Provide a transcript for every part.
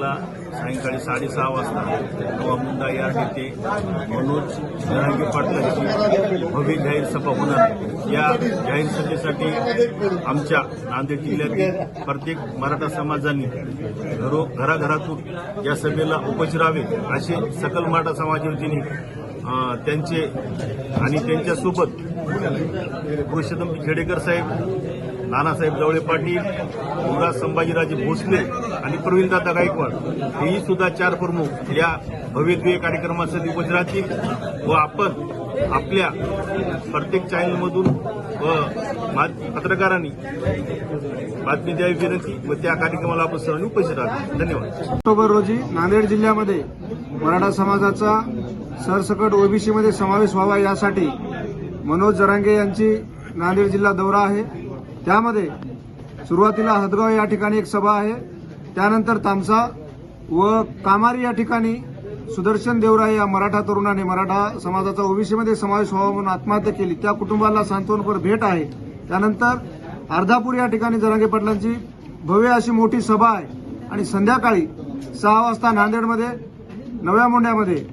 तारखेला सायंकाळी 6:30 वाजता नवा मुंडा या ठिकाणी मनोज जरांगे पाटलांची भव्य जाहीर सभा होणार आहे। या जाहीर सभेसाठी आमच्या नांदेड जिल्ह्यातील प्रत्येक मराठा समाजांनी घराघरातून या सभेला उपस्थित राहावे असे सकल मराठा समाज वतीने त्यांचे आणि त्यांच्यासोबत पुरुषोत्तम खेडेकर साहेब, नानासाहेब जवळे पाटील, युवराज संभाजीराजे भोसले आणि प्रवीणदादा गायकवाड हेही सुद्धा 4 प्रमुख या भव्यदिव्य कार्यक्रमासाठी उपस्थित राहतील व आपण आपल्या प्रत्येक चॅनलमधून व पत्रकारांनी बातमी द्यावी विनंती व त्या कार्यक्रमाला आपण सर्वांनी उपस्थित राहतो। धन्यवाद। ऑक्टोबर रोजी नांदेड जिल्ह्यामध्ये मराठा समाजाचा सरसकट ओबीसीमध्ये समावेश व्हावा यासाठी मनोज जरांगे यांची नांदेड जिल्हा दौरा आहे। त्यामध्ये सुरुवातीला हदगाव या ठिकाणी एक सभा आहे, त्यानंतर तामसा व कामारी या ठिकाणी सुदर्शन देवराय या मराठा तरुणाने मराठा समाजाचा ओबीसीमध्ये समावेश व्हावा म्हणून आत्महत्या केली, त्या कुटुंबाला सांत्वनपर भेट आहे। त्यानंतर अर्धापूर या ठिकाणी जरांगे पाटलांची भव्य अशी मोठी सभा आहे आणि संध्याकाळी 6 वाजता नांदेडमध्ये नव्या मोंढ्यामध्ये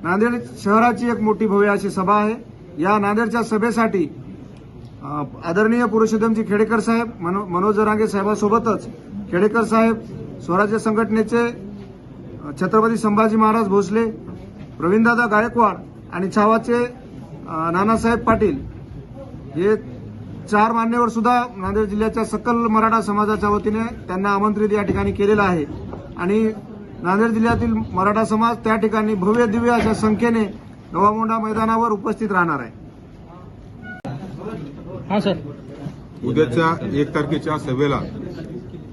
नांदेड शहराची एक मोठी भव्य अशी सभा आहे। या नांदेडच्या सभेसाठी आदरणीय पुरुषोत्तमजी खेडेकर साहेब, मनोज जरांगे साहेबांसोबतच खेडेकर साहेब, स्वराज्य संघटनेचे छत्रपती संभाजी महाराज भोसले, प्रवीणदादा गायकवाड आणि छावाचे नानासाहेब पाटील हे 4 मान्यवर सुद्धा नांदेड जिल्ह्याच्या सकल मराठा समाजाच्या वतीने त्यांना आमंत्रित या ठिकाणी केलेलं आहे आणि नांदेड जिल्ह्यातील मराठा समाज त्या ठिकाणी भव्य दिव्य अशा संख्येने नवामोंढा मैदानावर उपस्थित राहणार आहे। हां सर, उद्याच्या 1 तारखेच्या सभेला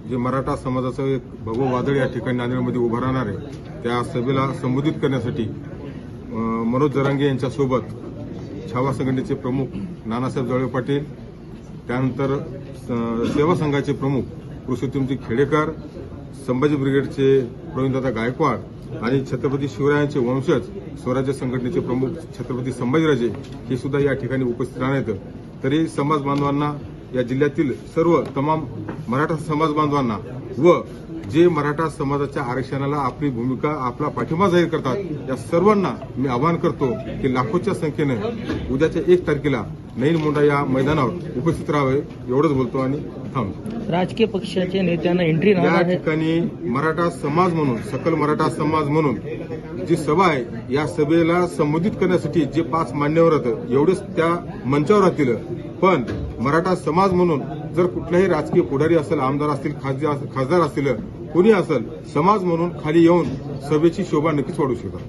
जे मराठा समाजाचं एक भगव वादळ या ठिकाणी नांदेडमध्ये उभं राहणार आहे, त्या सभेला संबोधित करण्यासाठी मनोज जरांगे यांच्यासोबत छावा संघटनेचे प्रमुख नानासाहेब जवळे पाटील, त्यानंतर सेवा संघाचे प्रमुख पुरुषोत्तमजी खेडेकर, संभाजी ब्रिगेडचे प्रवीणदादा गायकवाड आणि छत्रपती शिवरायांचे वंशज स्वराज्य संघटनेचे प्रमुख छत्रपती संभाजीराजे हे सुद्धा या ठिकाणी उपस्थित राहणार आहेत। तरी समाज बांधवांना, या जिल्ह्यातील सर्व तमाम मराठा समाज बांधवांना व जे मराठा समाजाच्या आरक्षणाला आपली भूमिका, आपला पाठिंबा जाहीर करतात, या सर्वांना मी आवाहन करतो की लाखोच्या संख्येने उद्याच्या 1 तारखेला नईन मोंढा या मैदानावर उपस्थित राहावे, एवढंच बोलतो आणि थांबतो। राजकीय पक्षाच्या नेत्यांना एंट्री या ठिकाणी मराठा समाज म्हणून, सकल मराठा समाज म्हणून जी सभा आहे, या सभेला संबोधित करण्यासाठी जे 5 मान्यवर आहेत एवढेच त्या मंचावर राहतील, पण मराठा समाज म्हणून जर कुठलाही राजकीय पुढारी असेल, आमदार असतील, खासदार असतील, कोणी असेल, समाज म्हणून खाली येऊन सभेची शोभा नक्कीच वाढवू शकतात।